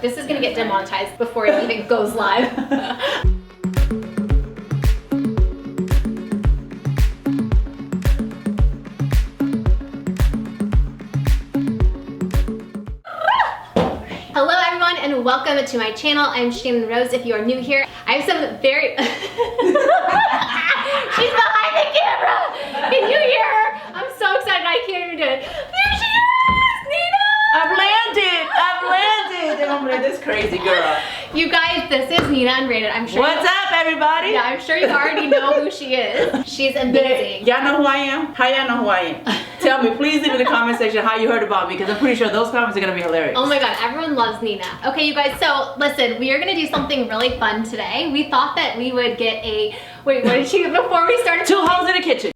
This is gonna get demonetized before it even goes live. Hello everyone and welcome to my channel. I'm Channon Rose. If you are new here, I have some very... She's behind the camera! Can you hear her? I'm so excited I can't even do it. There she is! Nina! I've landed! And I'm like, this crazy girl. You guys, this is NinaUnrated. I'm sure. What's up, everybody? Yeah, I'm sure you already know who she is. She's amazing. Y'all know who I am? How y'all know who I am? Tell me, please leave in the comment section how you heard about me, because I'm pretty sure those comments are gonna be hilarious. Oh my god, everyone loves Nina. Okay, you guys, so listen, we are gonna do something really fun today. We thought that we would get a, wait, what did she, before we started? 2 hoes in the kitchen.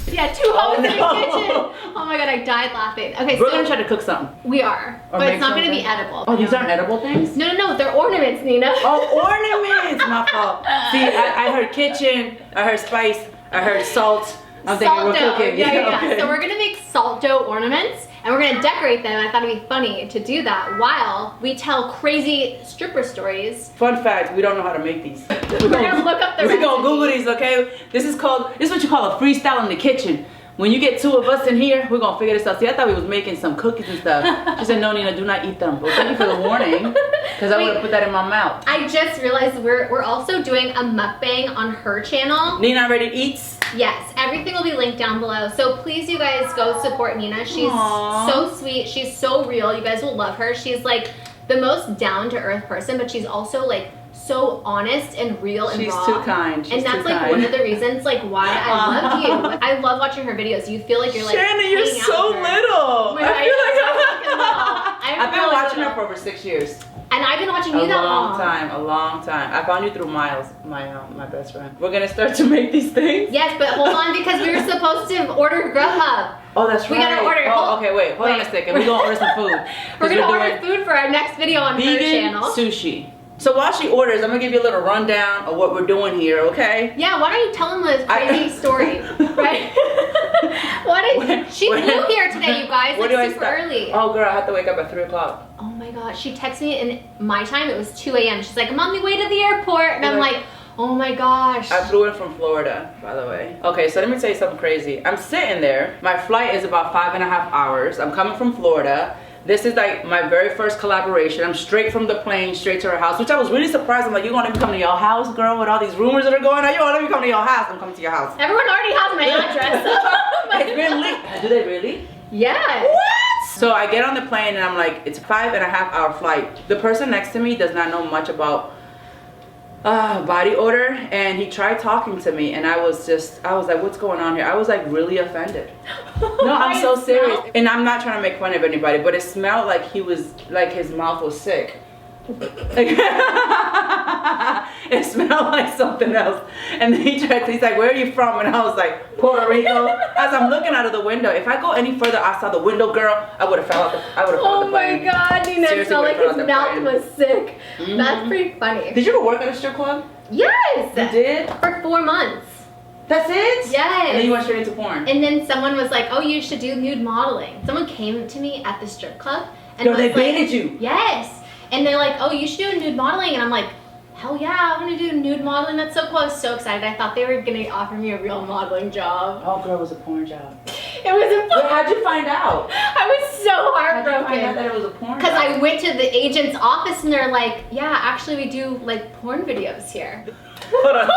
Yeah, 2 hoes in the kitchen. Oh my god, I died laughing. Okay, We're gonna try to cook something. We are, but it's not gonna be edible. Oh, these aren't edible things? No, they're ornaments, Nina. Oh, ornaments, my fault. See, I heard kitchen, I heard spice, I heard salt. I'm thinking Salt we're dough. cooking. Yeah. Okay. So we're gonna make salt dough ornaments and we're gonna decorate them. I thought it'd be funny to do that while we tell crazy stripper stories. Fun fact, we don't know how to make these. We're gonna look up the We're gonna recipe. Google these, okay? This is what you call a freestyle in the kitchen. When you get 2 of us in here, we're gonna figure this out. See, I thought we was making some cookies and stuff. She said, no, Nina, do not eat them. Well, thank you for the warning, because I would have put that in my mouth. I just realized we're also doing a mukbang on her channel. NinaUnrated Eats. Yes, everything will be linked down below. So please, you guys, go support Nina. She's so sweet. She's so real. You guys will love her. She's like the most down-to-earth person, but she's also like so honest and real and raw. She's too kind. And that's like one of the reasons like why I love you. I love watching her videos. You feel like you're like Shannon, you're so little. I've been watching her for over 6 years. And I've been watching you that long. A long time. I found you through Miles, my best friend. We're gonna start to make these things. Yes, but hold on, because we were supposed to order Grubhub. Oh, that's right. We gotta order. Oh, okay, wait. Hold on a second. We're gonna order some food. We're gonna order food for our next video on her channel. Sushi. So while she orders, I'm gonna give you a little rundown of what we're doing here, okay? Yeah, why don't you tell them this crazy story, right? She flew here today, you guys, like super early. Oh girl, I have to wake up at 3 o'clock. Oh my god, she texted me in my time, it was 2 a.m. She's like, I'm on the way to the airport, and I'm like, oh my gosh. I flew in from Florida, by the way. Okay, so let me tell you something crazy. I'm sitting there, my flight is about 5.5 hours. I'm coming from Florida. This is like my very first collaboration. I'm straight from the plane, straight to her house, which I was really surprised. I'm like, you gonna let me come to your house, girl, with all these rumors that are going on? You gonna let me come to your house? I'm coming to your house. Everyone already has my address. It's been leaked. Do they really? Yeah. What? So I get on the plane and I'm like, it's a 5.5 hour flight. The person next to me does not know much about body odor, and he tried talking to me, and I was like, what's going on here? I was like really offended. No, I'm so serious. And I'm not trying to make fun of anybody, but it smelled like he was, like his mouth was sick. Like, it smelled like something else. And then he's like, where are you from? And I was like, Puerto Rico. As I'm looking out of the window, if I go any further outside the window, girl, I would have fell out the plane. Oh my god, Nina, it smelled like his mouth was sick. That's pretty funny. Did you ever work at a strip club? Yes. You did? For 4 months. That's it? Yes. And then you went straight into porn. And then someone was like, oh, you should do nude modeling. Someone came to me at the strip club. And No, they baited you. Yes. And they're like, oh, you should do nude modeling. And I'm like, hell yeah, I want to do nude modeling. That's so cool. I was so excited. I thought they were going to offer me a real modeling job. Oh, girl, it was a porn job. It was a porn. How'd you find out? I was so heartbroken. How'd you find out that it was a porn job? Because I went to the agent's office and they're like, yeah, actually we do like porn videos here. Hold on.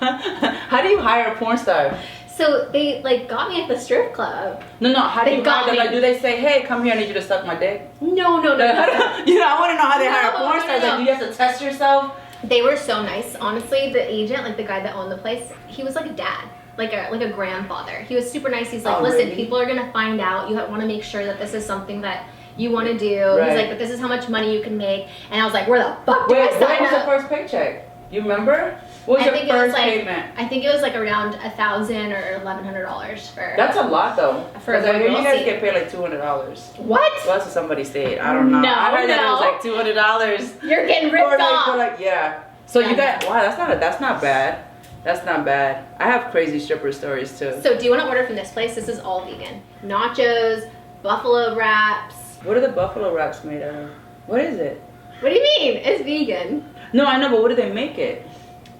How do you hire a porn star? So they like got me at the strip club. No, how do you hire them? me. Like, do they say, hey, come here, I need you to suck my dick? No. You know, I want to know how they hire porn stars. Like, do you have to test yourself? They were so nice, honestly. The agent, like the guy that owned the place, he was like a dad, like a grandfather. He was super nice. He's like, listen, really? people are gonna find out. You want to make sure that this is something that you want to do. Right. He's like, but this is how much money you can make. And I was like, where the fuck do I Wait, sign when was up? the first paycheck? You remember? What was your first payment? I think it was like around $1,000 or $1,100 for. That's a lot though. For a I hear you guys girl get paid like $200. What? Well, that's what somebody said. I don't know. No, I heard that it was like $200. You're getting ripped off. Yeah. So you got, wow, that's not bad. That's not bad. I have crazy stripper stories too. So do you want to order from this place? This is all vegan. Nachos, buffalo wraps. What are the buffalo wraps made out of? What is it? What do you mean? It's vegan. No, I know, but what do they make it?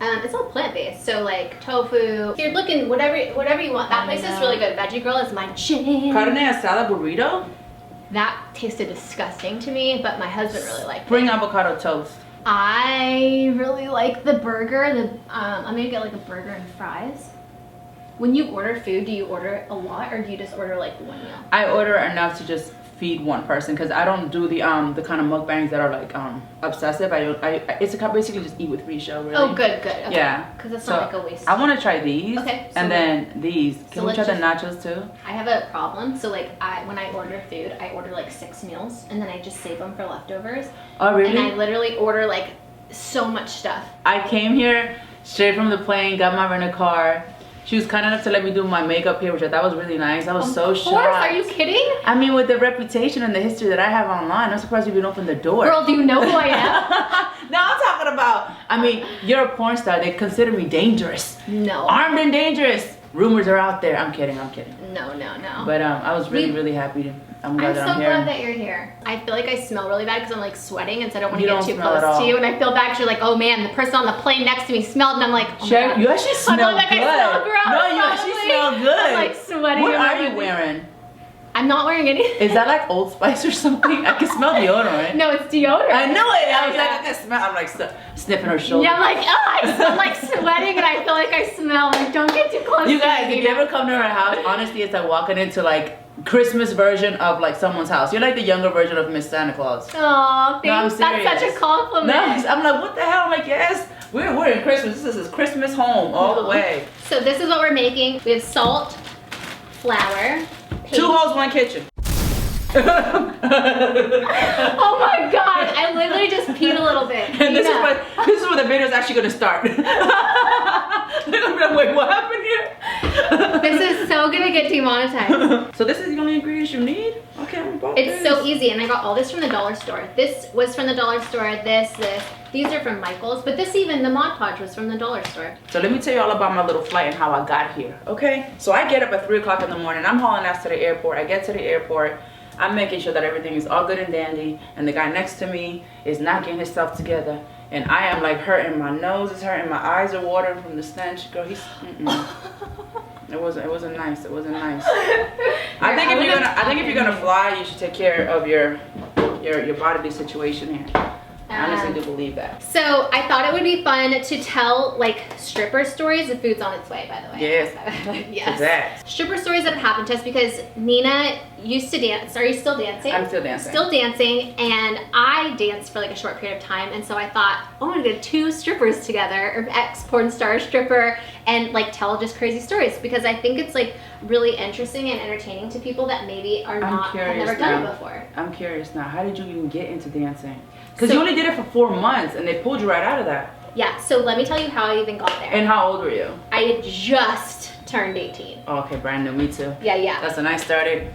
It's all plant-based, so like tofu. If you're looking, whatever you want. That place is really good. Veggie Girl is my jam. Carne asada burrito? That tasted disgusting to me, but my husband really liked it. Spring avocado toast. I really like the burger. I'm gonna get like a burger and fries. When you order food, do you order a lot or do you just order like one meal? I order enough to just feed one person because I don't do the kind of mukbangs that are like obsessive. It's basically just eat with Risha, really. Oh, good. Okay. Yeah. Because it's not like a waste. I want to try these. Okay. So and then these. Can we try the nachos too? I have a problem. So like when I order food, I order like 6 meals and then I just save them for leftovers. Oh, really? And I literally order like so much stuff. I came here straight from the plane, got my rental car. She was kind enough to let me do my makeup here, which I thought was really nice. I was so shocked. Are you kidding? I mean, with the reputation and the history that I have online, I'm surprised you even opened the door. Girl, do you know who I am? No, I'm talking about, I mean, you're a porn star. They consider me dangerous. No. Armed and dangerous. Rumors are out there. I'm kidding. No. But I was really happy. I'm glad that I'm here. I'm so glad that you're here. I feel like I smell really bad because I'm like sweating and so I don't want to You get don't too smell at close all. to you. And I feel bad because you're like, oh man, the person on the plane next to me smelled and I'm like, oh my God. You actually smell I good. I smell gross, No, you actually probably. smell good. I'm like sweating. What and are you everything. wearing? I'm not wearing anything. Is that like Old Spice or something? I can smell deodorant. No, it's deodorant. I knew it. I was Yeah. like, I can smell. I'm like sniffing her shoulder. Yeah, I'm like, oh, I'm like sweating and I feel like I smell. I'm like, don't get too close You to guys, me. if you ever come to her house, honestly, it's like walking into like Christmas version of like someone's house. You're like the younger version of Miss Santa Claus. Aw, No, I'm thanks. That's such serious. a compliment. No, I'm like, what the hell? I'm like, yes, we're in Christmas. This is Christmas home all the way. So this is what we're making. We have salt, flour, paste. 2 holes, 1 kitchen. Oh my God! I literally just peed a little bit. And this is where the video is actually gonna start. They're gonna be like, wait, what happened here? This is so gonna get demonetized. So this is the only ingredients you need? Okay, I'm about It's so easy, and I got all this from the dollar store. This was from the dollar store. This. These are from Michael's, but this even the Mod Podge was from the dollar store. So let me tell you all about my little flight and how I got here. Okay. So I get up at 3 o'clock in the morning. I'm hauling ass to the airport. I get to the airport. I'm making sure that everything is all good and dandy, and the guy next to me is not getting his stuff together, and I am like hurting. My nose is hurting. My eyes are watering from the stench. Girl, It wasn't nice. It wasn't nice. I think if you're gonna fly, you should take care of your bodily situation here. I honestly do believe that. So I thought it would be fun to tell like stripper stories. The food's on its way, by the way. Yes. Yes. Exact. Stripper stories that have happened to us because Nina used to dance. Are you still dancing? I'm still dancing. Still dancing, and I danced for like a short period of time, and so I thought, oh, I'm gonna get 2 strippers together, or ex-porn star stripper, and like tell just crazy stories because I think it's like really interesting and entertaining to people that maybe are have never done it before. I'm curious now. How did you even get into dancing? Because you only did it for 4 months, and they pulled you right out of that. Yeah. So let me tell you how I even got there. And how old were you? I had just turned 18. Oh, okay, brand new. Me too. Yeah. That's when I started.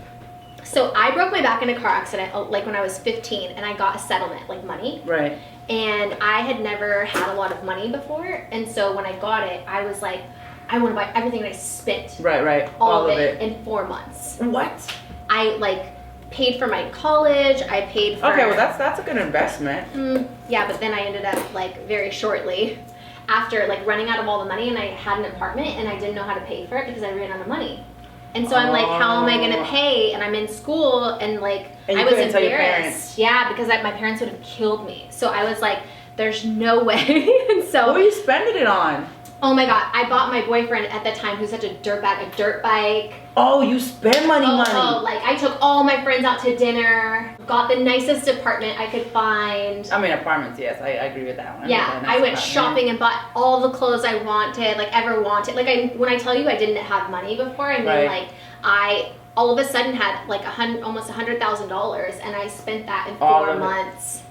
So I broke my back in a car accident like when I was 15, and I got a settlement, like money. Right. And I had never had a lot of money before, and so when I got it, I was like, I want to buy everything, and I spent Right. all of it in 4 months. What? I like paid for my college. I paid for. Okay, well that's a good investment. Yeah, but then I ended up like very shortly after like running out of all the money, and I had an apartment, and I didn't know how to pay for it because I ran out of money. And so I'm like, how am I gonna pay? And I'm in school, and like And you I was couldn't tell your embarrassed. parents. Yeah, because my parents would have killed me. So I was like, there's no way. And so What were you spending it on? oh my God, I bought my boyfriend at the time, who's such a dirtbag, a dirt bike. Oh, you spend money. Oh, like I took all my friends out to dinner, got the nicest apartment I could find. I mean, apartments, yes, I agree with that one. Yeah, I went shopping and bought all the clothes I wanted, like ever wanted. Like when I tell you I didn't have money before, I mean like I all of a sudden had like almost $100,000, and I spent that in 4 months.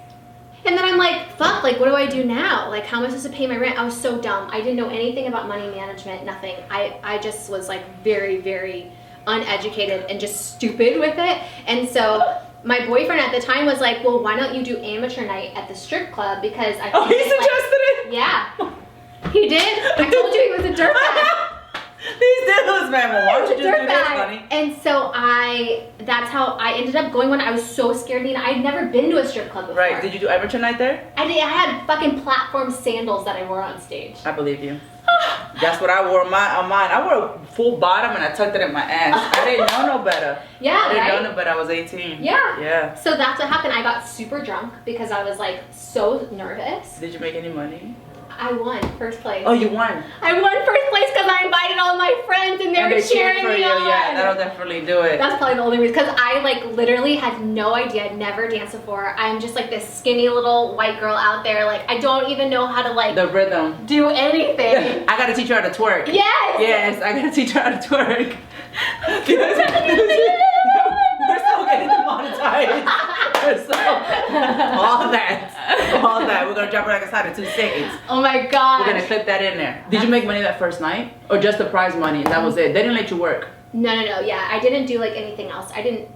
And then I'm like, fuck, like what do I do now? Like how am I supposed to pay my rent? I was so dumb. I didn't know anything about money management, nothing. I just was like very, very uneducated and just stupid with it. And so my boyfriend at the time was like, well, why don't you do amateur night at the strip club? Because I he suggested it? Yeah, he did. I told you he was a dirtbag. These dudes, man. Well, why don't you just do this, honey? And so that's how I ended up going when I was so scared, Nina. I'd never been to a strip club before. Right. Did you do amateur night there? I did. I had fucking platform sandals that I wore on stage. I believe you. That's what I wore on mine. I wore a full bottom and I tucked it in my ass. I didn't know no better. Yeah, I didn't know no better. I was 18. Yeah. Yeah. So that's what happened. I got super drunk because I was like so nervous. Did you make any money? I won first place. Oh, you won. I won first place because I invited all my friends and they were cheering for me you. on. Yeah, that'll definitely do it. That's probably the only reason, because I like literally had no idea. I'd never danced before. I'm just like this skinny little white girl out there. Like I don't even know how to like the rhythm. do anything. I gotta teach her how to twerk. Yes. Yes, I gotta teach her how to twerk. We're still getting demonetized. All that. We're gonna drop it like a side of 2 seconds. Oh my god. We're gonna clip that in there. Did you make money that first night, or just the prize money? And that was it. They didn't let you work. No. Yeah, I didn't do like anything else. I didn't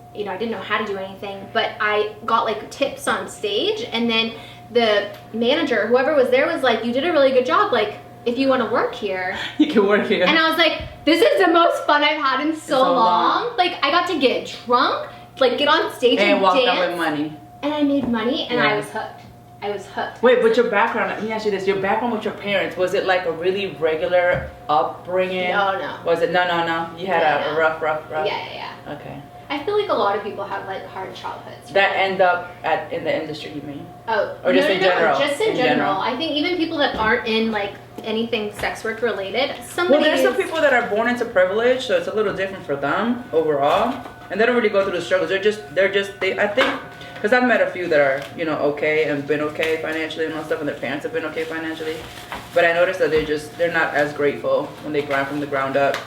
know how to do anything. But I got like tips on stage, and then the manager, whoever was there, was like, "You did a really good job. Like, if you want to work here, you can work here." And I was like, "This is the most fun I've had in so long. Like, I got to get drunk, like get on stage and walk dance, out with money, and I made money, and I was hooked. I was hooked. Wait, but your background, let me ask you this. Your background with your parents, was it like a really regular upbringing? No. Was it? No. You had a rough. Yeah. Okay. I feel like a lot of people have like hard childhoods. That end up in the industry, you mean? Oh. Or just in general? Just in general. I think even people that aren't in like anything sex work related, well, there's some people that are born into privilege, so it's a little different for them overall. And they don't really go through the struggles. I think, because I've met a few that are, okay and been okay financially and all stuff, and their parents have been okay financially. But I noticed that they're not as grateful when they grind from the ground up.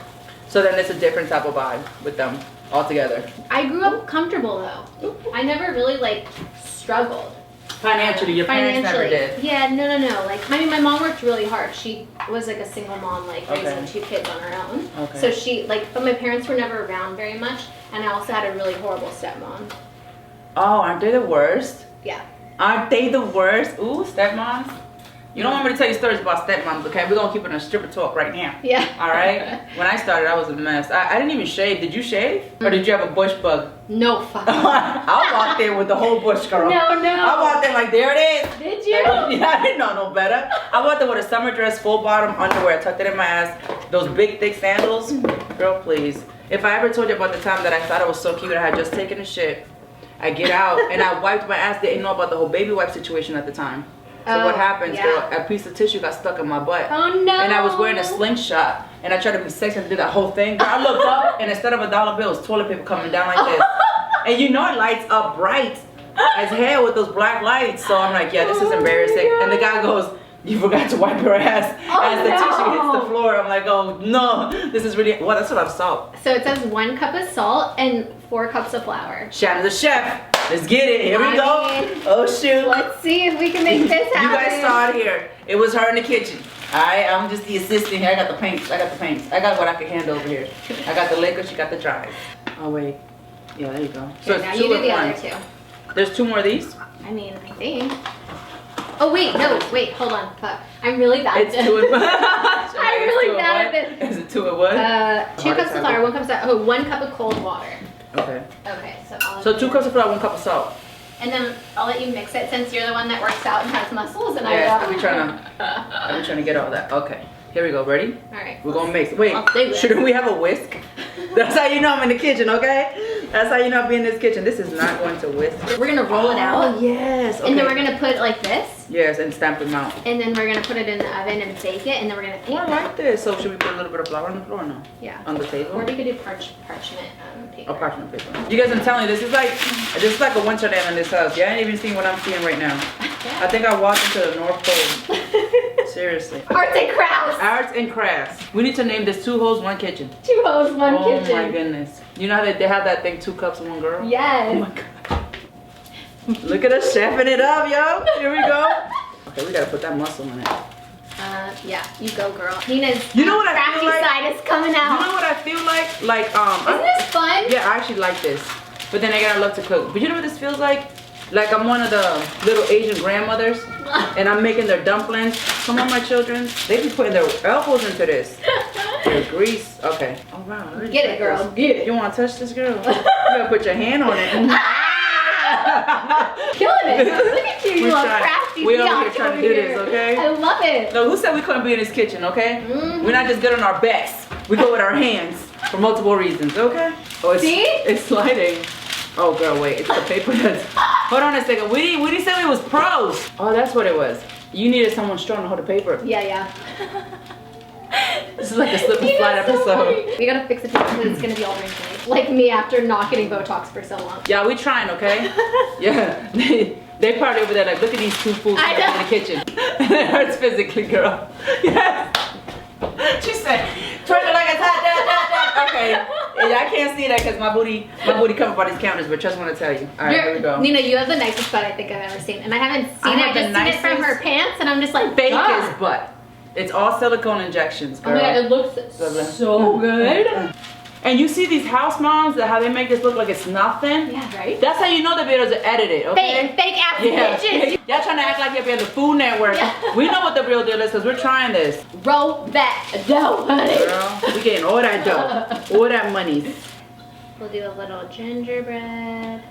So then it's a different type of vibe with them altogether. I grew up comfortable though. I never really like struggled. Financially, your parents never did. Yeah, no. Like, I mean, my mom worked really hard. She was like a single mom, like raising 2 kids on her own. Okay. So she but my parents were never around very much, and I also had a really horrible stepmom. Oh, aren't they the worst? Yeah. Aren't they the worst? Ooh, stepmoms. You don't want me to tell you stories about stepmoms, okay? We're gonna keep it on stripper talk right now. Yeah. All right. When I started, I was a mess. I didn't even shave. Did you shave, or did you have a bush bug? No fuck. I walked in with the whole bush, girl. No. I walked in like, there it is. Did you? Yeah, I didn't know no better. I walked in with a summer dress, full bottom underwear, tucked it in my ass, those big thick sandals. Girl, please. If I ever told you about the time that I thought I was so cute, I had just taken a shit. I get out and I wiped my ass. Didn't know about the whole baby wipe situation at the time. So what happens, girl, a piece of tissue got stuck in my butt. Oh no. And I was wearing a slingshot and I tried to be sexy and did that whole thing. Girl, I looked up and instead of $1 bill, it was toilet paper coming down like this. And it lights up bright as hell with those black lights. So I'm like, yeah, this is embarrassing. And the guy goes, you forgot to wipe your ass as the tissue hits the floor. I'm like, oh no, this is really, well, that's what I've salt. So it says 1 cup of salt and 4 cups of flour. Shout out to the chef. Let's get it. Here we go. Oh shoot. Let's see if we can make this happen. You guys saw it here. It was her in the kitchen. Alright, I'm just the assistant here. I got the paints. I got what I can handle over here. I got the liquor, she got the dries. Oh wait. Yeah, there you go. So okay, it's now 2 you do the and 1. other 2. There's 2 more of these? I mean, I think. Oh wait, no, wait, hold on. Fuck. I'm really bad It's 2 and 1. I'm really bad at this. Is it 2 and 1? 2 cups of flour, 1 cup of salt. Oh, 1 cup of cold water. Okay. Okay, So 2 cups of flour, 1 cup of salt. And then I'll let you mix it since you're the one that works out and has muscles, and yeah, I I'll be trying to get all that. Okay. Here we go. Ready? All right. We're gonna mix. Wait, shouldn't we have a whisk? That's how you know I'm in the kitchen, okay? That's how you know I'll be in this kitchen. This is not going to whisk. We're gonna roll it out. Oh yes. Okay. And then we're gonna put it like this. Yes, and stamp them out. And then we're gonna put it in the oven and bake it, and then we're gonna paint I like this. So should we put a little bit of flour on the floor now? Yeah. On the table? Or we could do parchment paper. Oh, parchment paper. You guys, I'm telling you, this is like a wonderland in this house. You ain't even seen what I'm seeing right now. Yeah. I think I walked into the North Pole. Seriously. Arts and crafts. Arts and crafts. We need to name this 2 hoes, 1 kitchen. 2 hoes, 1 kitchen. Oh my goodness. You know how they have that thing, 2 cups, 1 girl? Yes. Oh my god. Look at us chefing it up, yo. Here we go. Okay, we gotta put that muscle in it. Yeah, you go, girl. Nina's crafty side is coming out. You know what I feel like? Isn't this fun? Yeah, I actually like this. But then I gotta love to cook. But you know what this feels like? Like I'm one of the little Asian grandmothers and I'm making their dumplings. Come on, my children. They be putting their elbows into this. The grease. Okay. Oh wow. Get it, girl. Get it. You want to touch this, girl? You gotta put your hand on it. Killing it. Look at you, you little crafty. We over here trying to do this, okay? I love it. No, who said we couldn't be in this kitchen, okay? We're not just good on our backs. We go with our hands for multiple reasons, okay? Oh, See? It's sliding. Oh, girl, wait. It's the paper that's... Hold on a second. We said we was pros. Oh, that's what it was. You needed someone strong to hold the paper. Yeah. This is like a slip and slide episode. Funny. We gotta fix it because it's gonna be all wrinkly. Like me after not getting Botox for so long. Yeah, we trying, okay? Yeah. They probably over there like, look at these two fools in the kitchen. It hurts physically, girl. Yes. She said, twerk it like a hot. Okay. Yeah, I can't see that because my booty comes by these counters, but just want to tell you. All right, here we go. Nina, you have the nicest butt I think I've ever seen. And I haven't seen it. I just seen it from her pants and I'm just like, fakest butt. It's all silicone injections, girl. Oh my god, it looks so good. And you see these house moms, how they make this look like it's nothing? Yeah, right? That's how you know the videos are edited, okay? Fake ass bitches. Y'all trying to act like you're on the Food Network. Yeah. We know what the real deal is because we're trying this. Roll that dough, honey. Girl, we getting all that dough. All that money. We'll do a little gingerbread.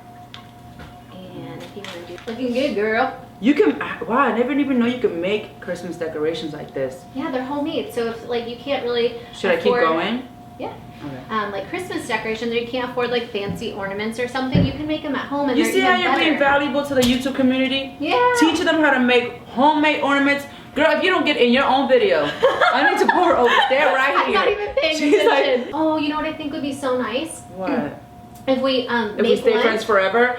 And if you want to do... Looking good, girl. You can, wow, I never even know you can make Christmas decorations like this. Yeah, they're homemade. So if like you can't really Should I keep going? Yeah. Okay. Like Christmas decorations, or you can't afford like fancy ornaments or something, you can make them at home and you they're see how even you're better. being valuable to the YouTube community? Yeah. Teaching them how to make homemade ornaments. Girl, if you don't get in your own video, I need to pour her over there right I'm here. not even paying attention. Like, oh, you know what I think would be so nice? What? If we stay friends forever?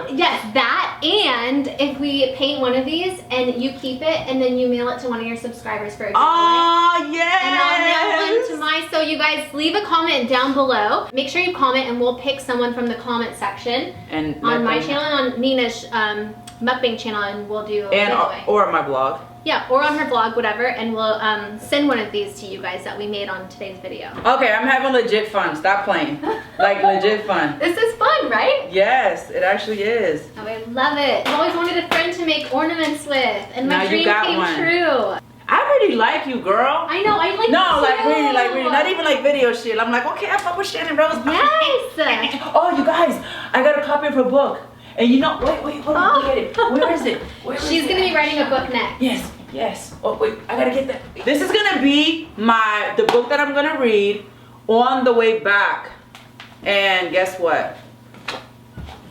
Yes, that, and if we paint one of these and you keep it and then you mail it to one of your subscribers for a giveaway. Oh, yes! And I'll mail one to mine. So you guys leave a comment down below. Make sure you comment and we'll pick someone from the comment section. And on my channel and on Nina's mukbang channel, and we'll do a giveaway. Or my blog. Yeah, or on her blog, whatever, and we'll send one of these to you guys that we made on today's video. Okay, I'm having legit fun. Stop playing. Like legit fun. This is fun, right? Yes, it actually is. Oh, I love it. I've always wanted a friend to make ornaments with, and my dream came true. I really like you, girl. I know, I like you too. Like really. Not even like video shit. I'm like, okay, I fuck with Channon Rose. Yes. Oh, you guys, I got a copy of her book. And you know, wait, hold on, look at it. Where is it? She's gonna be writing a book next. Yes. Oh, wait, I gotta get that. This is gonna be the book that I'm gonna read on the way back. And guess what?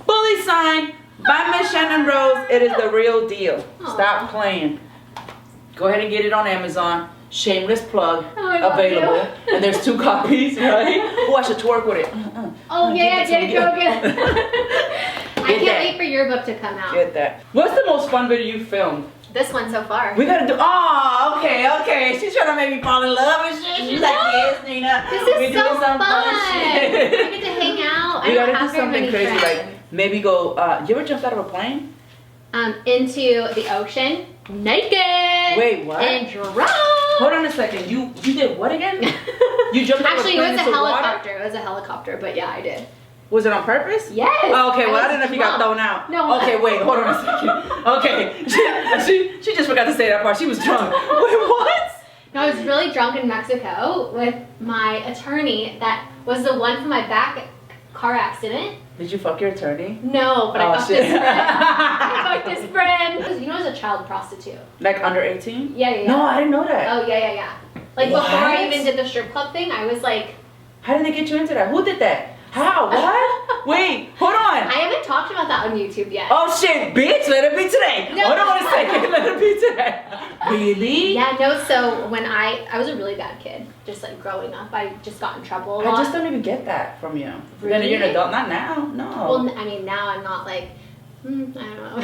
Fully signed by Miss Channon Rose. It is the real deal. Aww. Stop playing. Go ahead and get it on Amazon. Shameless plug available. And there's 2 copies, right? Oh, I should twerk with it. Oh yeah, get it, go again. I can't wait for your book to come out. Get that. What's the most fun video you filmed? This one so far. We gotta do. Oh, okay. She's trying to make me fall in love and shit. She's like, yes, Nina. This is so fun. We get to hang out. We gotta do something crazy, like maybe go. You ever jumped out of a plane? Into the ocean naked. Wait, what? And drunk. Hold on a second. You did what again? You jumped out of a plane into water? Actually, it was a helicopter. But yeah, I did. Was it on purpose? Yes. Oh, okay, well I didn't know if you got thrown out. No. Okay, wait, hold on a second. Okay, she just forgot to say that part. She was drunk. Wait, what? No, I was really drunk in Mexico with my attorney that was the one from my back car accident. Did you fuck your attorney? No, but I fucked his friend. I fucked his friend. Because you know I was a child prostitute. Like under 18? Yeah. No, I didn't know that. Oh, yeah. Like what? Before I even did the strip club thing, I was like... How did they get you into that? Who did that? How? What? Wait, hold on. I haven't talked about that on YouTube yet. Oh shit, bitch, let it be today. No. Hold on a second, let it be today. Really? Yeah, no, so when I was a really bad kid, just like growing up, I just got in trouble a lot. I just don't even get that from you. Really? Then you're an adult, not now, no. Well, I mean, now I'm not like, I don't know.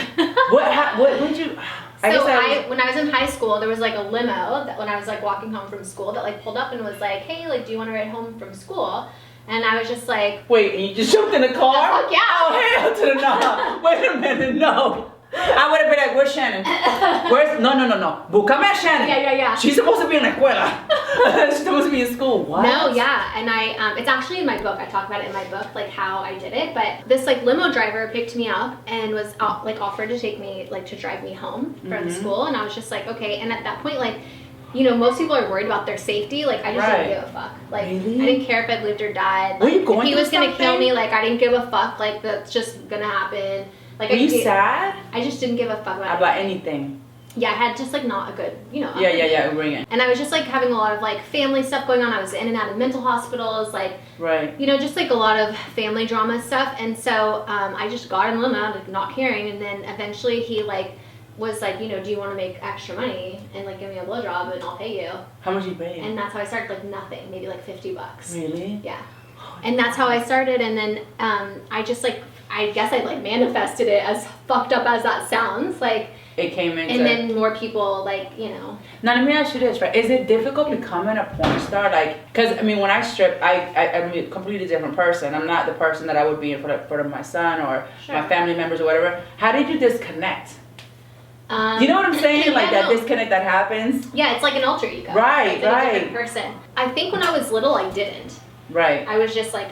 What would you... when I was in high school, there was like a limo that when I was like walking home from school that like pulled up and was like, hey, like, do you want to ride home from school? And I was just like... Wait, and you just jumped in the car? Oh, fuck yeah. Oh, hell to the no. Wait a minute, no. I would have been like, where's Channon? No. Búscame a Channon. Yeah. She's supposed to be in la escuela. She's supposed to be in school. What? No, yeah, and it's actually in my book. I talk about it in my book, like how I did it. But this like limo driver picked me up and was like offered to take me, like to drive me home from school, and I was just like, okay. And at that point, like, you know, most people are worried about their safety. Like, I just didn't give a fuck. Like, really? I didn't care if I lived or died. Were Like, you going if he through was gonna something? kill me, like, I didn't give a fuck. Like, that's just gonna happen. Like, Were you sad I just didn't give a fuck about anything? Yeah, I had just like not a good, you know. Yeah, bring it. And I was just like having a lot of like family stuff going on. I was in and out of mental hospitals, like, you know, just like a lot of family drama stuff. And so I just got in the limo, like not caring. And then eventually he like was like, you know, do you want to make extra money and like give me a blowjob and I'll pay you? How much you pay? And that's how I started, like nothing, maybe like $50. Really? Yeah. And that's how I started. And then I just like, I guess I like manifested it, as fucked up as that sounds, like. It came into. And then more people, like, you know. Now let me ask you this, right? Is it difficult becoming a porn star? Like, because I mean, when I strip, I'm a completely different person. I'm not the person that I would be in front of my son or my family members or whatever. How did you disconnect? You know what I'm saying? Like that disconnect that happens. Yeah, it's like an alter ego. Right, it's like a different person. I think when I was little, I didn't. Right. I was just like.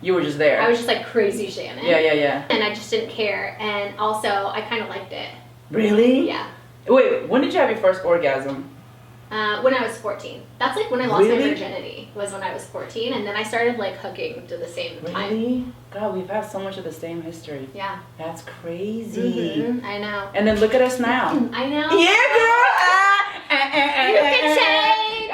You were just there. I was just like crazy Shannon. Yeah. And I just didn't care, and also I kind of liked it. Really? Yeah. Wait, when did you have your first orgasm? When I was 14. That's like when I lost my virginity, was when I was 14, and then I started like hooking to the same time. Really? God, we've had so much of the same history. Yeah. That's crazy. I know. And then look at us now. I know. Yeah, girl! You can change!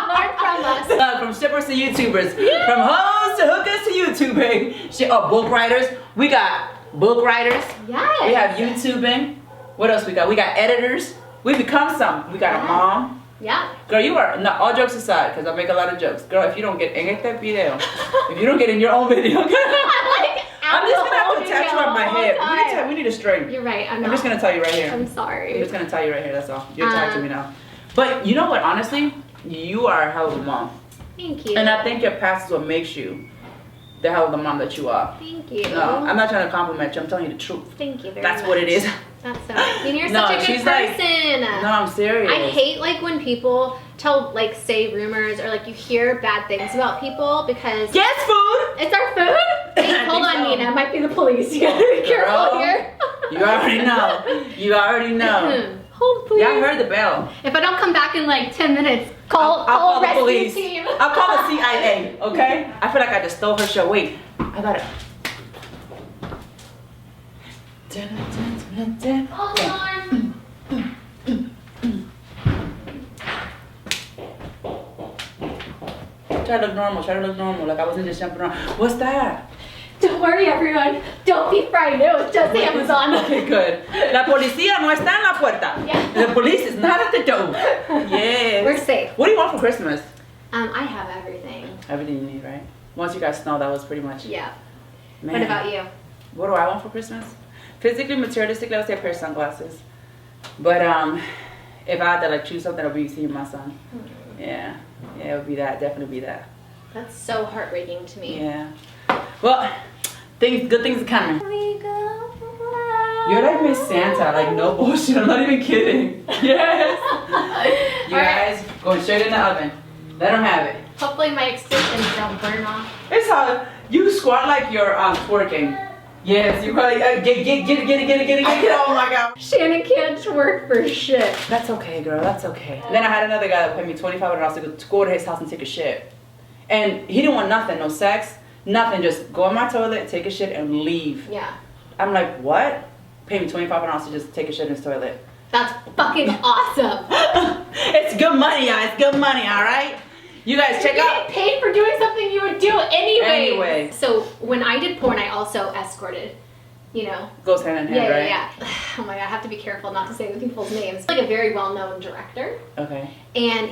Learn from us. From strippers to YouTubers. From hoes to hookers to YouTubing. Book writers. We got book writers. Yes. We have YouTubing. What else we got? We got editors. We become some. We got a mom. Yeah. Girl, you are, not all jokes aside, because I make a lot of jokes. Girl, if you don't get in that video, if you don't get in your own video, I'm just gonna have to tattoo on my head. We need a string. You're right. I'm just gonna tell you right here. I'm sorry. I'm just gonna tell you right here. That's all. You're tattooing me now. But you know what? Honestly, you are a hell of a mom. Thank you. And I think your past is what makes you the hell of the mom that you are. Thank you. No, I'm not trying to compliment you. I'm telling you the truth. Thank you very much. That's what it is. That's so nice. I mean, you're such a good person. Like, no, I'm serious. I hate like when people say rumors or like you hear bad things about people because yes, food. It's our food. Hey, hold on, Nina. It might be the police. You gotta be careful here. You already know. You already know. Hold, please. Yeah, I heard the bell. If I don't come back in like 10 minutes, I'll call the police. Team. I'll call the CIA. Okay? I feel like I just stole her show. Wait, I got it. Hold on. Try to look normal. Try to look normal. Like I wasn't just jumping around. What's that? Don't worry, everyone. Don't be frightened. It was just Amazon. Okay, good. La policía no está en la puerta. Yeah. The police is not at the door. Yes. We're safe. What do you want for Christmas? I have everything. Everything you need, right? Once you guys know, that was pretty much. Yeah. Man. What about you? What do I want for Christmas? Physically, materialistically, I would say a pair of sunglasses. But if I had to like choose something, it would be seeing my son. Yeah, it would be that. Definitely be that. That's so heartbreaking to me. Yeah. Well, good things are coming. We go. You're like Miss Santa, like no bullshit. I'm not even kidding. Yes. You guys go straight in the oven. Let them have it. Hopefully my extensions don't burn off. It's how you squat like you're twerking. Yes, you probably get it. Oh my god. Shannon can't twerk for shit. That's okay, girl. That's okay. Then I had another guy that paid me $2,500 to go to his house and take a shit. And he didn't want nothing, no sex, nothing. Just go in my toilet, take a shit, and leave. Yeah. I'm like, what? Pay me $2,500 to just take a shit in his toilet. That's fucking awesome. It's good money, y'all. It's good money, all right? You guys check out. You get paid for doing something you would do anyway. So when I did porn, I also escorted. You know. Goes hand in hand, right? Yeah. Oh my god, I have to be careful not to say the people's names. Like a very well-known director. Okay. And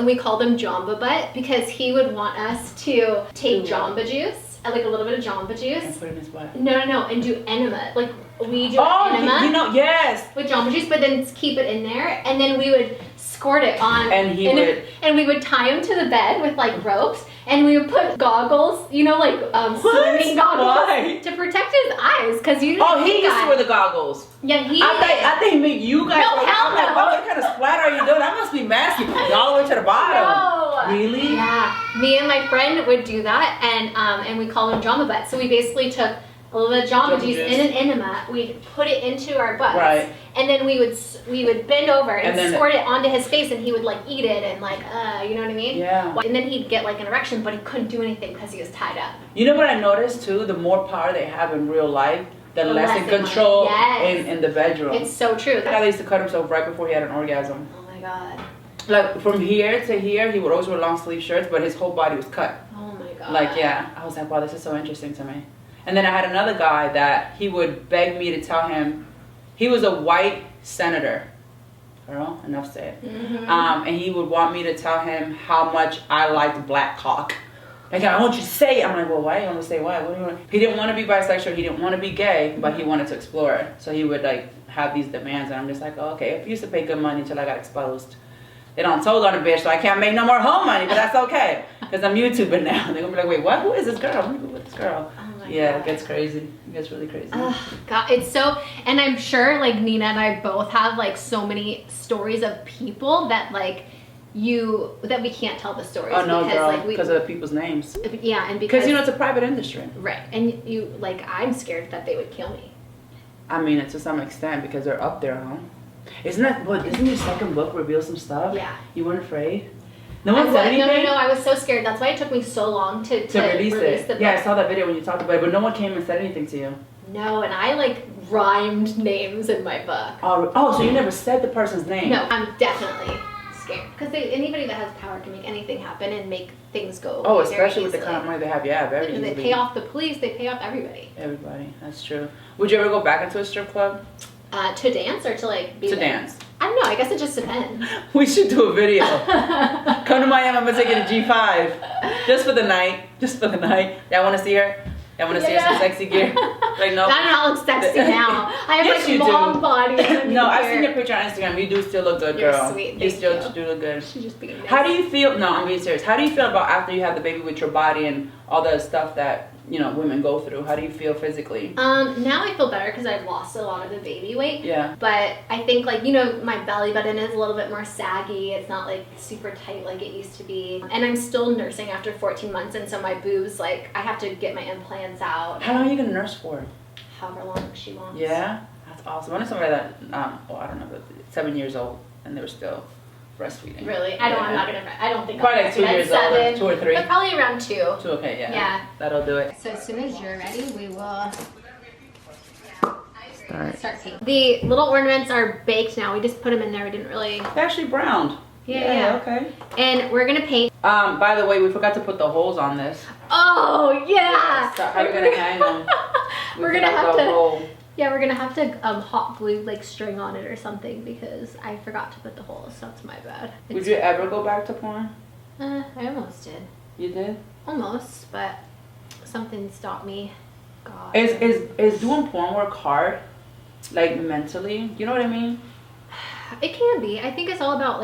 we called him Jamba Butt because he would want us to take Jamba Juice, like a little bit of Jamba Juice. And put it in his butt. No, and do enema. Like we do enema. You know, yes. With Jamba Juice, but then keep it in there, and then we would squirt it on. And we we would tie him to the bed with like ropes, And we would put goggles, you know, like swimming goggles. Why? To protect his eyes, because you. Oh, he used to wear the goggles. Yeah, he. I think he made you guys. No, hell I'm like, no. what kind of splatter are you doing? That must be nasty. All the way to the bottom. No. Really? Yeah. Me and my friend would do that, and we call them Jamba butts. So we basically took a little bit of Jamba juice in an enema. We'd put it into our butts, right? And then we would bend over and then squirt it onto his face, and he would like eat it and like you know what I mean? Yeah. And then he'd get like an erection, but he couldn't do anything because he was tied up. You know what I noticed too? The more power they have in real life, the less in control in the bedroom. It's so true. That guy used to cut himself right before he had an orgasm. Oh my god. Like from here to here, he would always wear long sleeve shirts, but his whole body was cut. Oh my god. Like, yeah, I was like, wow, this is so interesting to me. And then I had another guy that he would beg me to tell him, he was a white senator. Girl, enough said. And he would want me to tell him how much I liked black cock. Like, I want you to say it. I'm like, well, why? You want to say what? What do you want? He didn't want to be bisexual. He didn't want to be gay, but he wanted to explore it. So he would like have these demands, and I'm just like, oh, okay. I used to pay good money until I got exposed. They don't told on a bitch, so I can't make no more home money, but that's okay. Because I'm YouTubing now. They're going to be like, wait, what? Who is this girl? Let me go with this girl. Yeah, God. It gets crazy. It gets really crazy. God, it's so, and I'm sure like Nina and I both have like so many stories of people that like that we can't tell the stories. Oh no, because, girl, like, because of the people's names. Yeah, and because you know it's a private industry. Right, and you like I'm scared that they would kill me. I mean, to some extent because they're up there, huh? Isn't your second book reveal some stuff? Yeah. You weren't afraid? No one said anything? No, I was so scared. That's why it took me so long to release it. The book. Yeah, I saw that video when you talked about it, but no one came and said anything to you. No, and I like rhymed names in my book. Oh, so you never said the person's name? No, I'm definitely scared. Because anybody that has power can make anything happen and make things go Oh, especially with the kind of money they have. Yeah, very easily. They pay off the police, they pay off everybody. Everybody, that's true. Would you ever go back into a strip club? To dance or to like be to there? Dance. I don't know, I guess it just depends. We should do a video. Come to Miami, I'm gonna take you to G5. Just for the night. Y'all wanna see her? Y'all wanna see her some sexy gear? Like, no. I don't know, I look sexy now. I have yes, like mom body. No, I've seen your picture on Instagram. You do still look good, girl. You're sweet. You still do look good. She's just being nice. How do you feel? No, I'm being serious. How do you feel about after you have the baby with your body and all the stuff that, you know, women go through? How do you feel physically? Now I feel better because I've lost a lot of the baby weight. Yeah. But I think, like, you know, my belly button is a little bit more saggy. It's not like super tight like it used to be. And I'm still nursing after 14 months, and so my boobs, like, I have to get my implants out. How long are you gonna nurse for? However long she wants. Yeah, that's awesome. I know somebody that, I don't know, but 7 years old and they were still breastfeeding. Really? I'm not gonna. I don't think. Probably like 2 years old, 7, 2 or 3. But probably around 2. 2, okay, yeah. Yeah. That'll do it. So as soon as you're ready, we will start painting. The little ornaments are baked now. We just put them in there. We didn't really. They're actually browned. Yeah. Okay. And we're gonna paint. By the way, we forgot to put the holes on this. Oh yeah. So how are we gonna hang them? We're gonna have to. Yeah, we're gonna have to hot glue like string on it or something because I forgot to put the holes. So that's my bad. Would you ever go back to porn? I almost did. You did? Almost, but something stopped me. God. Is doing porn work hard? Like mentally? You know what I mean? It can be. I think it's all about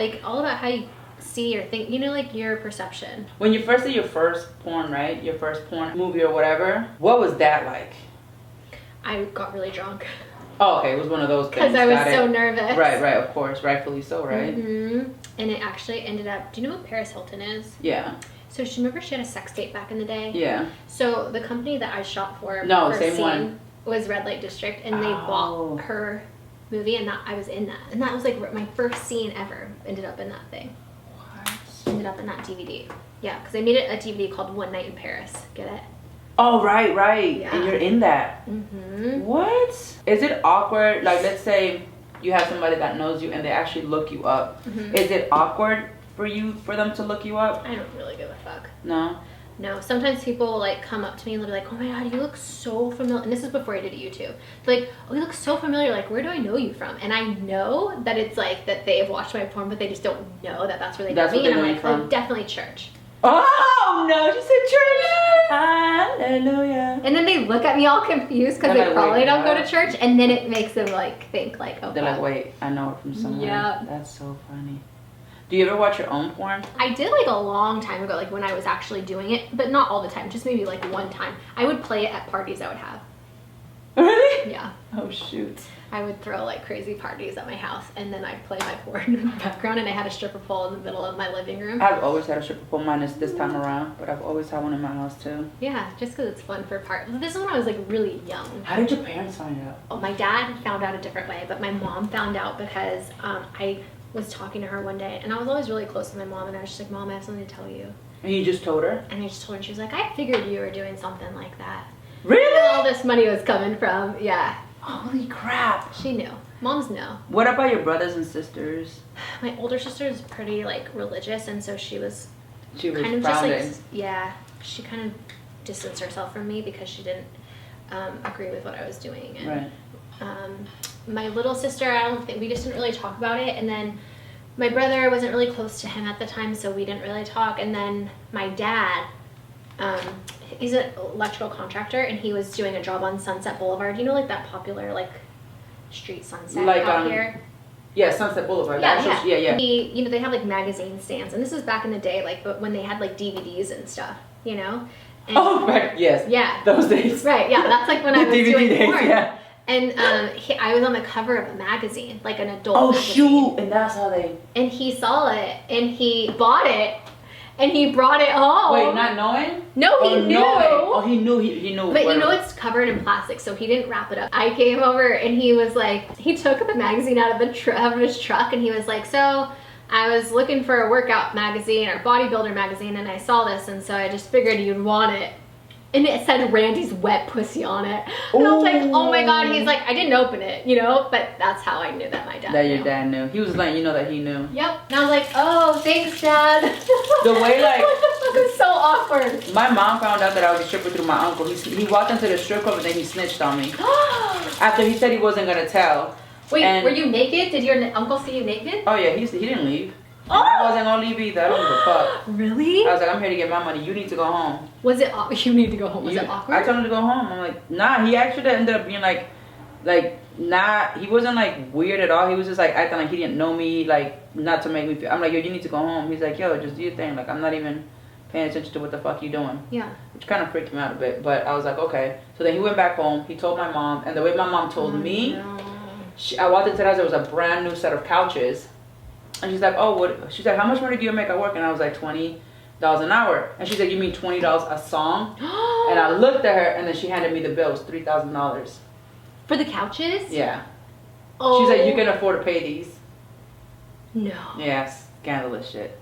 how you see or think, you know, like your perception. When you first did your first porn, right? Your first porn movie or whatever, what was that like? I got really drunk. Oh, okay, it was one of those things. Because I was so nervous. Right, of course, rightfully so, right? Mm-hmm. And it actually ended up, do you know who Paris Hilton is? Yeah. So remember she had a sex tape back in the day? Yeah. So the company that I shot for same one, was Red Light District, and they bought her movie, and I was in that. And that was like my first scene ever ended up in that thing. What? Ended up in that DVD. Yeah, because I made it a DVD called One Night in Paris. Get it? Oh, right. Yeah. And you're in that. Mm-hmm. What? Is it awkward? Like, let's say you have somebody that knows you and they actually look you up. Mm-hmm. Is it awkward for them to look you up? I don't really give a fuck. No? No. Sometimes people will like come up to me and they'll be like, oh my god, you look so familiar. And this is before I did YouTube. They're like, oh, you look so familiar. Like, where do I know you from? And I know that it's like that they have watched my porn, but they just don't know that that's where they know me. And I'm like, oh, definitely church. Oh no, she said church. Hallelujah. And then they look at me all confused because they probably don't go to church, and then it makes them like think like, oh. They're like, wait, I know it from somewhere. Yeah. That's so funny. Do you ever watch your own porn? I did like a long time ago, like when I was actually doing it, but not all the time, just maybe like one time. I would play it at parties I would have. Really? Yeah. Oh shoot. I would throw like crazy parties at my house, and then I'd play my porn in the background, and I had a stripper pole in the middle of my living room. I've always had a stripper pole, minus this time around, but I've always had one in my house too. Yeah, just because it's fun for This is when I was like really young. How did your parents find out? Oh, my dad found out a different way, but my mom found out because I was talking to her one day, and I was always really close to my mom, and I was just like, Mom, I have something to tell you. And you just told her? And I just told her, and she was like, I figured you were doing something like that. Really? Where all this money was coming from. Yeah. Holy crap. She knew. Moms know. What about your brothers and sisters? My older sister is pretty like religious, and so she was kind of frowned just like, yeah, she kind of distanced herself from me because she didn't agree with what I was doing. And, right. My little sister, we just didn't really talk about it. And then my brother, wasn't really close to him at the time, so we didn't really talk. And then my dad, he's an electrical contractor, and he was doing a job on Sunset Boulevard. You know, like that popular like street Sunset like, out here. Yeah, Sunset Boulevard. Yeah. Yeah. You know, they have like magazine stands, and this was back in the day, like, but when they had like DVDs and stuff, you know. And, oh, right. Yes. Yeah. Those days. Right. Yeah. That's like when I was DVD doing days, porn. yeah. And I was on the cover of a magazine, like an adult. Oh magazine. shoot! And that's how they. And he saw it, and he bought it, and he brought it home. Wait, not knowing? No, he knew. Oh, he knew. He knew. But you know it's covered in plastic, so he didn't wrap it up. I came over, and he was like, he took the magazine out of his truck, and he was like, so I was looking for a workout magazine or bodybuilder magazine, and I saw this, and so I just figured you'd want it. And it said Randy's wet pussy on it. And I was like, oh my God. He's like, I didn't open it, you know? But that's how I knew that my dad That your dad knew. He was letting you know that he knew. Yep. And I was like, oh, thanks, Dad. The way, like... What the fuck? It was so awkward. My mom found out that I was a stripper through my uncle. He walked into the strip club and then he snitched on me. After he said he wasn't going to tell. Wait, were you naked? Did your uncle see you naked? Oh, yeah. He didn't leave. Oh. I wasn't going to leave either. I don't give a fuck. Really? I was like, I'm here to get my money. You need to go home. Was it, you need to go home? Was it awkward? I told him to go home. I'm like, nah. He actually ended up being like, nah. He wasn't like weird at all. He was just like acting like he didn't know me, like not to make me feel. I'm like, yo, you need to go home. He's like, yo, just do your thing. Like, I'm not even paying attention to what the fuck you doing. Yeah. Which kind of freaked him out a bit. But I was like, okay. So then he went back home. He told my mom. And the way my mom told me, no. I walked into the house. There was a brand new set of couches. And she's like, oh, what? She's like, how much money do you make at work? And I was like, $20 an hour. And she's like, you mean $20 a song? And I looked at her, and then she handed me the bill. It was $3,000. For the couches? Yeah. Oh. She's like, you can afford to pay these. No. Yeah, scandalous shit.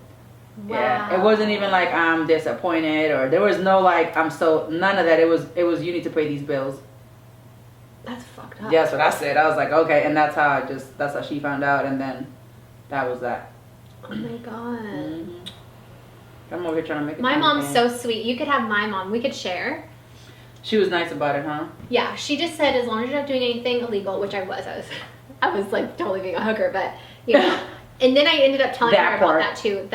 Wow. Yeah. It wasn't even like I'm disappointed, or there was no like none of that. It was you need to pay these bills. That's fucked up. Yeah, that's what I said. I was like, okay, and that's how she found out, and then that was that. Oh my God. Mm-hmm. I'm over here trying to make it. My mom's so sweet. You could have my mom. We could share. She was nice about it, huh? Yeah, she just said as long as you're not doing anything illegal, which I was like totally being a hooker, but you know. And then I ended up telling her about that too.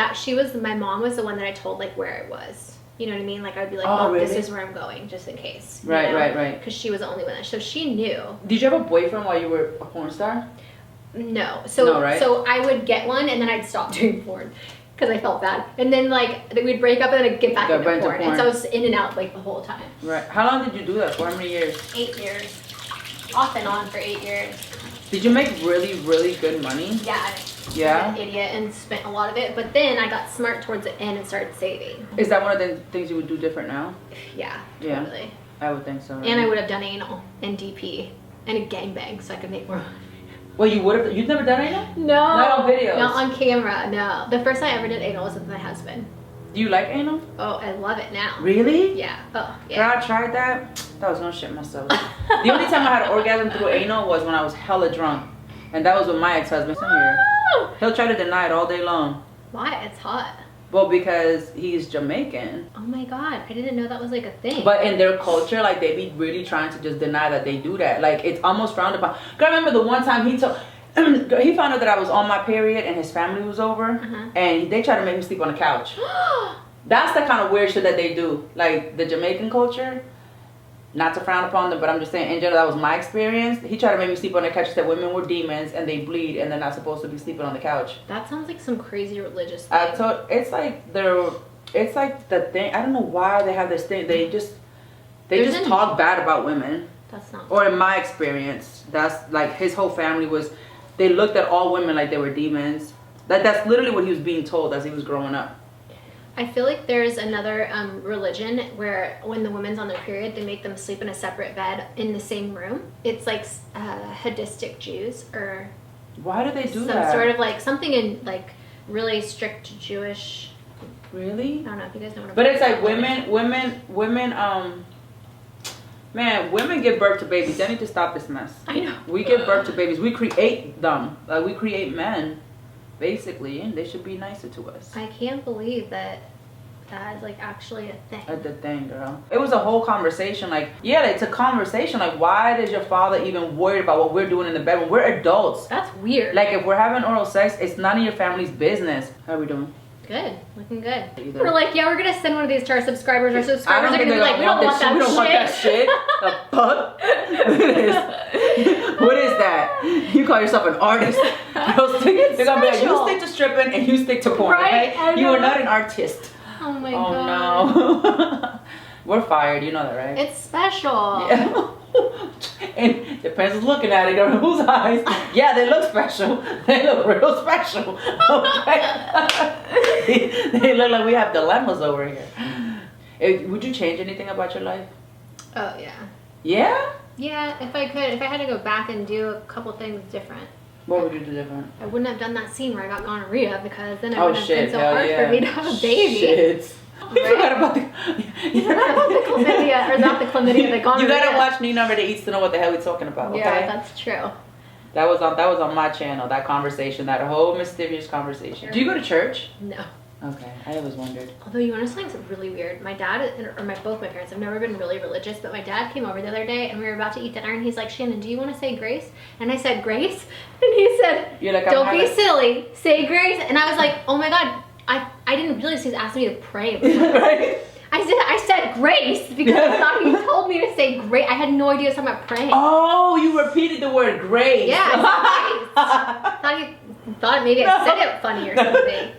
My mom was the one that I told like where I was. You know what I mean? Like I'd be like, oh, really? This is where I'm going, just in case. Right. Because she was the only one so she knew. Did you have a boyfriend while you were a porn star? No. So I would get one and then I'd stop doing porn. Because I felt bad. And then like we'd break up and then I'd get back into porn. And so I was in and out like the whole time. Right. How long did you do that for? How many years? 8 years. Off and on for 8 years. Did you make really, really good money? Yeah. Yeah? I'm an idiot and spent a lot of it. But then I got smart towards the end and started saving. Is that one of the things you would do different now? Yeah, yeah. totally. I would think so. Right? And I would have done anal and DP and a gangbang so I could make more money. Well, you would have. You've never done anal? No. Not on videos? Not on camera, no. The first time I ever did anal was with my husband. Do you like anal? Oh, I love it now. Really? Yeah. Oh, yeah. Girl, I tried that. I was gonna shit myself. The only time I had an orgasm through anal was when I was hella drunk. And that was with my ex-husband. He'll try to deny it all day long. Why? It's hot. Well, because he's Jamaican. Oh my God, I didn't know that was like a thing. But in their culture, like they be really trying to just deny that they do that. Like it's almost frowned upon. Girl, I remember the one time he found out that I was on my period and his family was over, and they tried to make me sleep on the couch. That's the kind of weird shit that they do. Like the Jamaican culture. not to frown upon them, but I'm just saying in general that was my experience. He tried to make me sleep on the couch. He said women were demons and they bleed and they're not supposed to be sleeping on the couch. That sounds like some crazy religious thing. It's like the thing. I don't know why they have this thing. They just talk bad about women. That's not. Or in my experience, that's like his whole family was. They looked at all women like they were demons. That's literally what he was being told as he was growing up. I feel like there's another religion where when the woman's on their period, they make them sleep in a separate bed in the same room. It's like Hadistic Jews or. Why do they do that? Some sort of like something in like really strict Jewish. Really? I don't know if you guys know what I'm But it's like women, man, women give birth to babies. They need to stop this mess. I know. We give birth to babies. We create them. Like we create men, basically, and they should be nicer to us. I can't believe that is like actually a thing. That's the thing, girl. It was a whole conversation. Like, yeah, it's a conversation. Like, why does your father even worry about what we're doing in the bed when we're adults? That's weird. Like, if we're having oral sex, it's none of your family's business. How are we doing? Good, looking good. We're like, yeah, we're gonna send one of these to our subscribers. Our subscribers are gonna be like, we don't want that shit. We don't want that shit. The fuck? What is that? You call yourself an artist? They're gonna be like, you stick to stripping and you stick to porn. Right? Okay? You are not an artist. Oh my god. Oh no. We're fired. You know that, right? It's special. Yeah. And depends who's looking at it or whose eyes. Yeah, they look special. They look real special. Okay. They look like we have dilemmas over here. Would you change anything about your life? Oh yeah. Yeah? Yeah, if I had to go back and do a couple things different. What would you do different? I wouldn't have done that scene where I got gonorrhea because then it Oh wouldn't have been shit, so hell hard yeah. for me to have a baby. Shit. You Right? forgot about the You forgot about the chlamydia, or not the chlamydia, the gonorrhea. You gotta watch NinaUnrated Eats to know what the hell we're talking about, okay? Yeah, that's true. That was on my channel, that conversation, that whole mysterious conversation. Do you go to church? No. Okay, I always wondered. Although you want to know something really weird, my dad or both my parents have never been really religious, but my dad came over the other day and we were about to eat dinner and he's like, Shannon, do you want to say grace? And I said grace, and he said, You're like, don't be silly, say grace. And I was like, oh my god, I didn't realize he was asking me to pray. Right? I said grace because I thought he told me to say grace. I had no idea he was talking about praying. Oh, you repeated the word grace. Yeah, I said grace. Thought maybe I said it funny or something.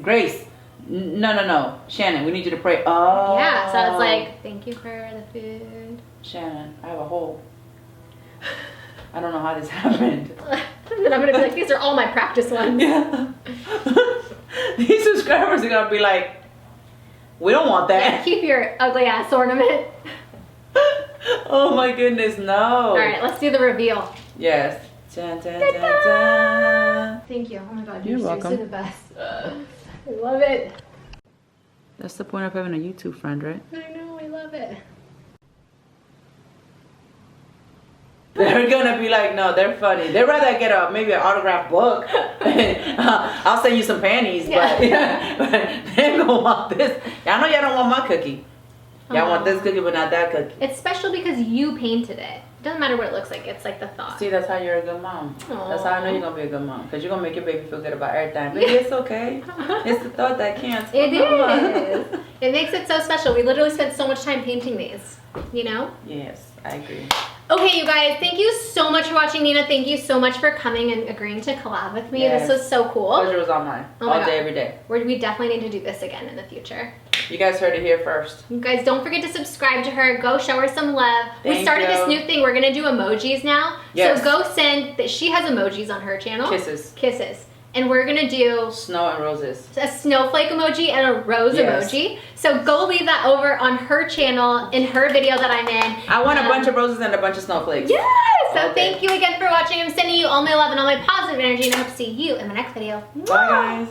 Grace. No. Shannon, we need you to pray. Oh. Yeah, so I was like, thank you for the food. Shannon, I have a hole. I don't know how this happened. And then I'm going to be like, these are all my practice ones. Yeah. These subscribers are going to be like, we don't want that. Yeah, keep your ugly ass ornament. Oh my goodness, no. All right, let's do the reveal. Yes. Dun, dun, dun, dun. Thank you. Oh my god, You're you're welcome. seriously the best. I love it. That's the point of having a YouTube friend, right? I know, I love it. They're gonna be like, no, they're funny. They'd rather get maybe an autographed book. I'll send you some panties, but they're gonna want this. Y'all know y'all don't want my cookie. Y'all want this cookie, but not that cookie. It's special because you painted it. It doesn't matter what it looks like. It's like the thought. See, that's how you're a good mom. Aww. That's how I know you're gonna be a good mom. Because you're gonna make your baby feel good about everything. Baby, it's okay. It's the thought that counts. It is. It makes it so special. We literally spent so much time painting these. You know? Yes, I agree. Okay, you guys, thank you so much for watching, Nina. Thank you so much for coming and agreeing to collab with me. Yes. This was so cool. Pleasure was all mine. Oh my all day, God. every day. We definitely need to do this again in the future. You guys heard it here first. You guys, don't forget to subscribe to her. Go show her some love. We Thank started this you. new thing. We're going to do emojis now. Yes. So go send, she has emojis on her channel. Kisses. Kisses. And we're going to do Snow and roses. a snowflake emoji and a rose Yes. emoji. So go leave that over on her channel in her video that I'm in. I want a bunch of roses and a bunch of snowflakes. Yes! So Okay. thank you again for watching. I'm sending you all my love and all my positive energy, and I hope to see you in my next video. Bye, guys.